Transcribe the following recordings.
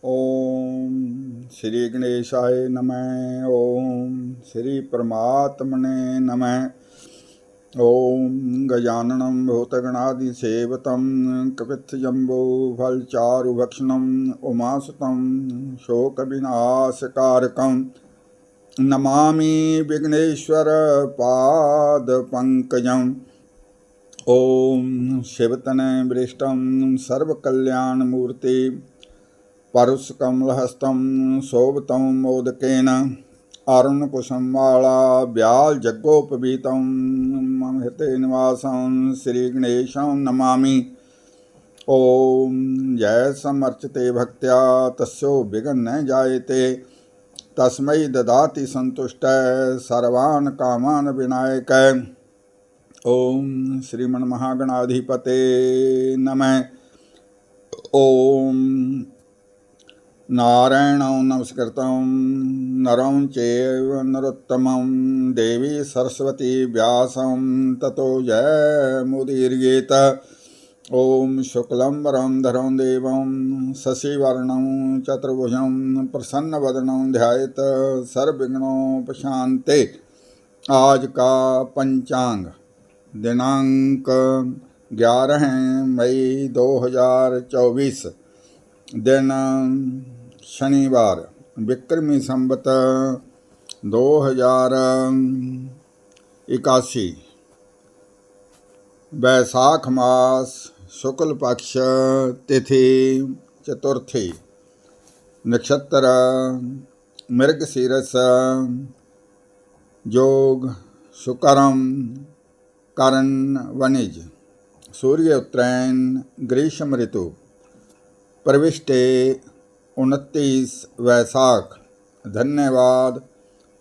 ओम श्री गणेशाय नमः। ओम श्री परमात्मने नमः। ओम गजाननं भूतगणादिसेवितं कपित्थजम्बोफलचारुभक्षणं उमासुतं शोकविनाशकारकं नमामि विघ्नेश्वर पादपङ्कजम्। ओम शिवतनयवृष्टं सर्वकल्याणमूर्ति परुषकमलहस्तं शोभितं मोदकेन अरुणकुसुममाला व्यालजगोपवीतं मम हृदे निवासं श्रीगणेशं नमामि। ओम जय समर्चिते भक्त्या तस्यो विघ्न न जायते तस्मै ददाति संतुष्टः सर्वान् कामान् विनायकः। ओम श्रीमन्महागणाधिपते नमः। ओम नारायणं नमस्कृतं नरं चैव नरोत्तमं देवी सरस्वती व्यासं ततो जयमुदीरयेत। ओम शुक्लं वरदं देवं शशिवर्णं चतुर्भुजं प्रसन्नवदनं ध्यायेत सर्वविघ्नोपशान्ते। आज का पंचांग दिनांक 11 मई 2024 दिन शनिवार विक्रमी संवत 2081 वैशाख मास शुक्ल पक्ष तिथि चतुर्थी नक्षत्र मृगशीर्ष योग शुक्रम करण वनिज सूर्य उत्तरायण ग्रीष्म ऋतु प्रविष्टे 29 वैशाख। धन्यवाद।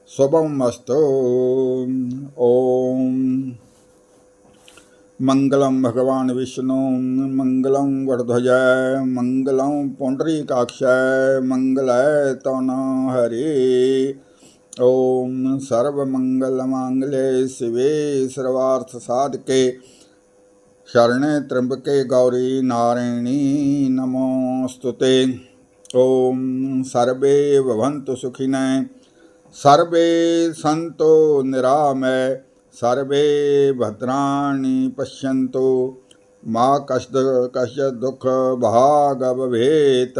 शुभमस्तु। ओम मंगलम भगवान विष्णु मंगलम वरध्वजय मंगलम पुंडरीकाक्षय मंगलाय तनू हरि। ओम सर्वमंगलमांगल्ये शिवे सर्वार्थ साधके शरणे त्र्यंबके गौरी नारायणी नमोस्तुते। ओम सर्वे भवन्तु सुखिनः सर्वे सन्तो निरामय सर्वे भद्राणि पश्यन्तु मा कश्चित् दुःख भाग् भवेत्।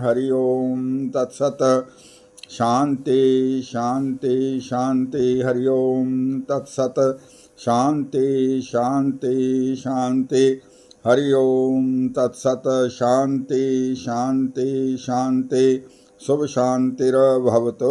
हरि ओम तत्सत्। शांति शांति शांति। हरि ओम तत्सत्। शांति शांति शांति। हरि ओम तत्सत्। शांति शांति शांति। शुभ शांतिर्भवतु।